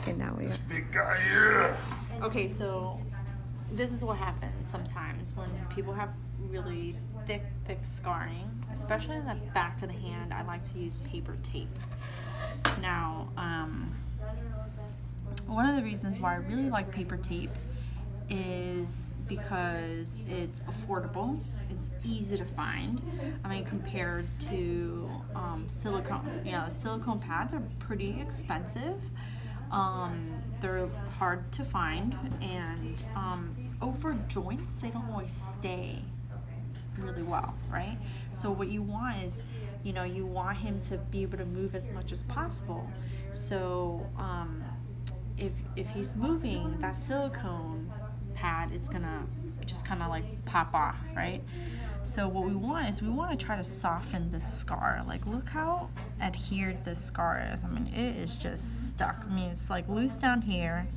And now we are. Big guy here. Okay, so this is what happens sometimes when people have really thick scarring, especially in the back of the hand. I like to use paper tape. Now, one of the reasons why I really like paper tape is because it's affordable, it's easy to find. I mean, compared to silicone. You know, silicone pads are pretty expensive. They're hard to find, and over joints, they don't always stay really well, right? So what you want is, you know, you want him to be able to move as much as possible. So if he's moving, that silicone pad is gonna just kind of like pop off, right? So what we want is we want to try to soften this scar. Like, look how adhered this scar is. I mean, it is just stuck. I mean, it's like loose down here,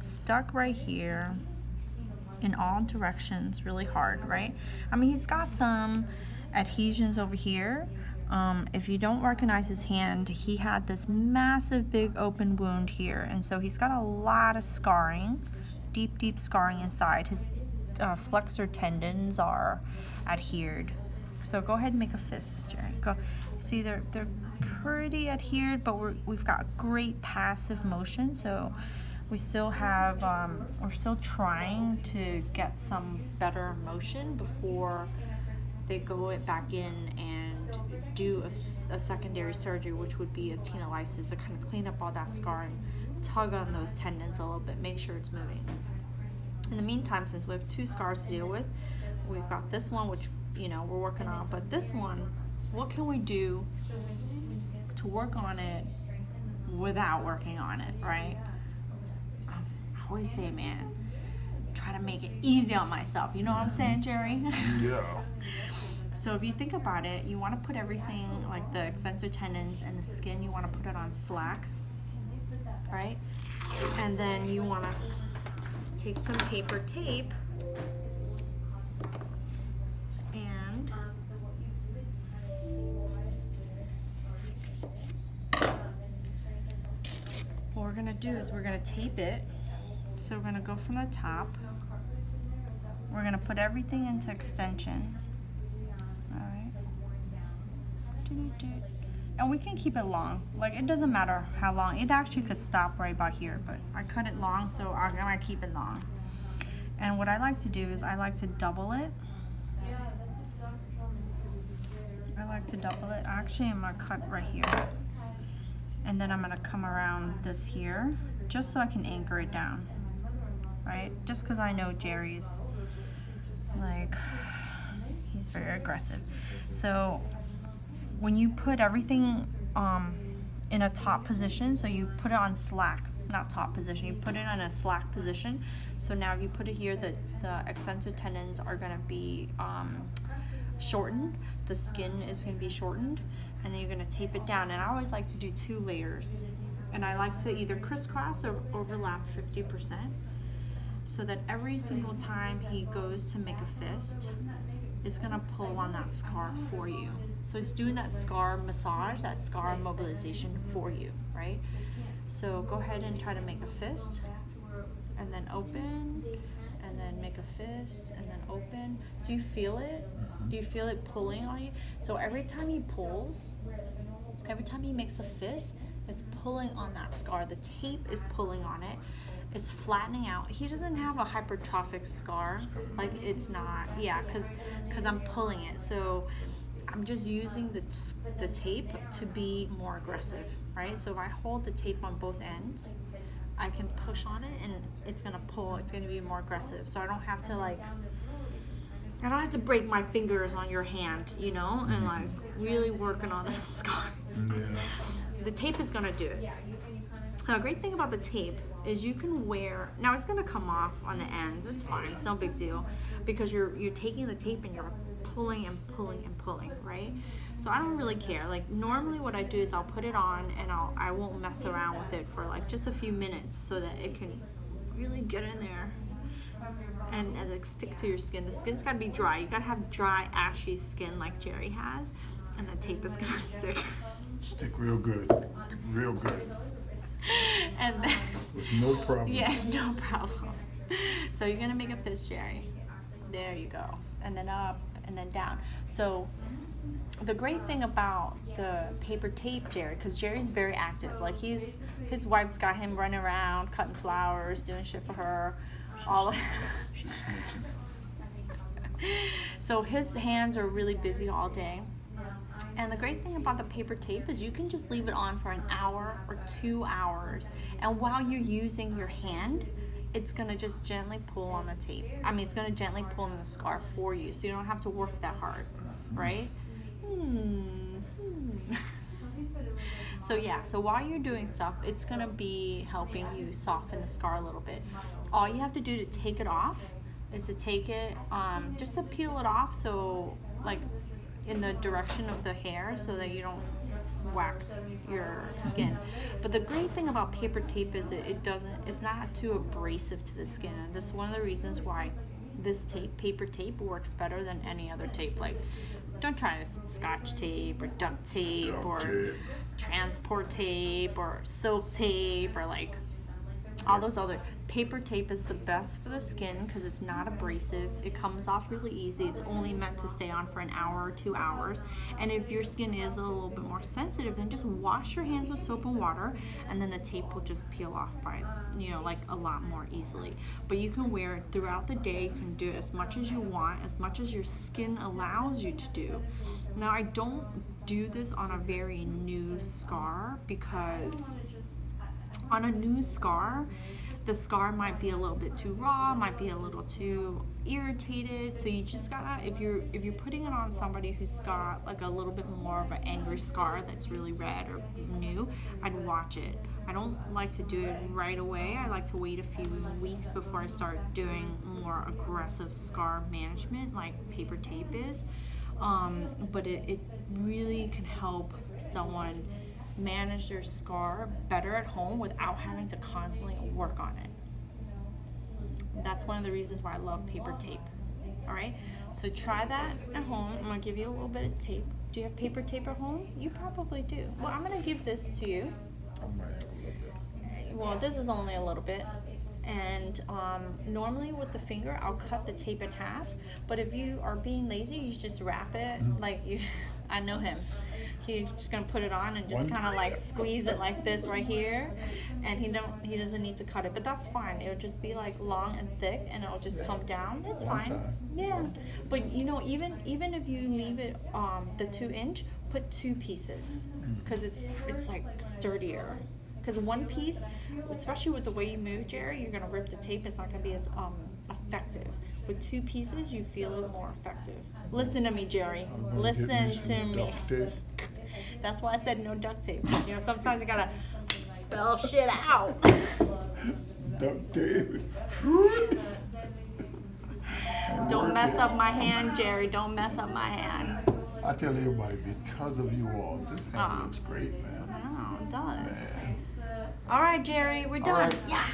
stuck right here, in all directions, really hard, right? I mean, he's got some adhesions over here. If you don't recognize his hand, he had this massive big open wound here, and so he's got a lot of scarring, deep scarring inside. His flexor tendons are adhered. So go ahead and make a fist, Jerry. Go. See, they're pretty adhered, but we've got great passive motion. So we still have, we're still trying to get some better motion before they go it back in and do a secondary surgery, which would be a tenolysis, to kind of clean up all that scar and tug on those tendons a little bit, make sure it's moving. In the meantime, since we have 2 scars to deal with, we've got this one, which, you know, we're working on, but this one, what can we do to work on it without working on it, right? I always say, man, try to make it easy on myself. You know what I'm saying, Jerry? Yeah. So if you think about it, you want to put everything, like the extensor tendons and the skin, you want to put it on slack, right? And then you want to take some paper tape and what we're going to do is we're going to tape it. So we're going to go from the top. We're going to put everything into extension. All right. And we can keep it long. Like, it doesn't matter how long. It actually could stop right about here, but I cut it long, so I'm going to keep it long. And what I like to do is I like to double it. Actually, I'm going to cut right here. And then I'm going to come around this here, just so I can anchor it down. Right? Just because I know Jerry's, like, he's very aggressive. So when you put everything in a top position, so you put it on slack, not top position, you put it in a slack position. So now you put it here, the extensor tendons are going to be shortened, the skin is going to be shortened, and then you're going to tape it down. And I always like to do 2 layers, and I like to either crisscross or overlap 50%, so that every single time he goes to make a fist, it's going to pull on that scar for you. So it's doing that scar massage, that scar mobilization for you, right? So go ahead and try to make a fist, and then open, and then make a fist, and then open. Do you feel it? Do you feel it pulling on you? So every time he pulls, every time he makes a fist, it's pulling on that scar. The tape is pulling on it. It's flattening out. He doesn't have a hypertrophic scar. Like, it's not, yeah, because I'm pulling it. So I'm just using the tape to be more aggressive, right? So if I hold the tape on both ends, I can push on it and it's gonna pull. It's gonna be more aggressive. So I don't have to, like, I don't have to break my fingers on your hand, you know, and like really working on this scar. Yeah. The tape is gonna do it. A great thing about the tape is you can wear, now it's gonna come off on the ends, it's fine, it's no big deal, because you're taking the tape and you're pulling and pulling and pulling, right? So I don't really care. Like, normally what I do is I'll put it on and I won't mess around with it for like just a few minutes so that it can really get in there and like stick to your skin. The skin's gotta be dry. You gotta have dry, ashy skin like Jerry has, and the tape is gonna stick. Stick real good. Real good. And then No problem. Yeah, no problem. So you're gonna make a fist, Jerry. There you go. And then up and then down. So the great thing about the paper tape, Jerry, because Jerry's very active. Like his wife's got him running around, cutting flowers, doing shit for her. She's snitching. So his hands are really busy all day. And the great thing about the paper tape is you can just leave it on for an hour or 2 hours. And while you're using your hand, it's going to just gently pull on the tape. I mean, it's going to gently pull on the scarf for you, so you don't have to work that hard, right? So yeah, so while you're doing stuff, it's going to be helping you soften the scar a little bit. All you have to do to take it off is to take it, just to peel it off, so like in the direction of the hair, so that you don't wax your skin. But the great thing about paper tape is it's not too abrasive to the skin, and this is one of the reasons why this paper tape works better than any other tape. Like, don't try this with Scotch tape or duct tape or transport tape or silk tape or like all those other. Paper tape is the best for the skin because it's not abrasive. It comes off really easy. It's only meant to stay on for an hour or 2 hours. And if your skin is a little bit more sensitive, then just wash your hands with soap and water, and then the tape will just peel off by, like a lot more easily. But you can wear it throughout the day. You can do it as much as you want, as much as your skin allows you to do. Now, I don't do this on a very new scar, because on a new scar, the scar might be a little bit too raw, might be a little too irritated. So you just gotta, if you're putting it on somebody who's got like a little bit more of an angry scar that's really red or new, I'd watch it. I don't like to do it right away. I like to wait a few weeks before I start doing more aggressive scar management like paper tape is. But it really can help someone manage their scar better at home without having to constantly work on it. That's one of the reasons why I love paper tape. All right, so try that at home. I'm gonna give you a little bit of tape. Do you have paper tape at home? You probably do. Well, I'm gonna give this to you. I might have a little bit. Well, this is only a little bit. And normally with the finger, I'll cut the tape in half. But if you are being lazy, you just wrap it like you. I know him. He's just gonna put it on and just kind of like squeeze it like this right here, and he doesn't need to cut it, but that's fine. It'll just be like long and thick, and it'll just come down. It's fine. Yeah, but even if you leave it the 2-inch, put 2 pieces, because it's like sturdier. Because one piece, especially with the way you move, Jerry, you're gonna rip the tape. It's not gonna be as effective. With 2 pieces, you feel it more effective. Listen to me, Jerry. Listen to me. That's why I said no duct tape. Because sometimes you gotta spell shit out. Duct tape. Don't mess up my hand, Jerry. Don't mess up my hand. I tell everybody, because of you all, this hand looks great, man. I know, it does. Man. All right, Jerry, we're done. All right. Yeah.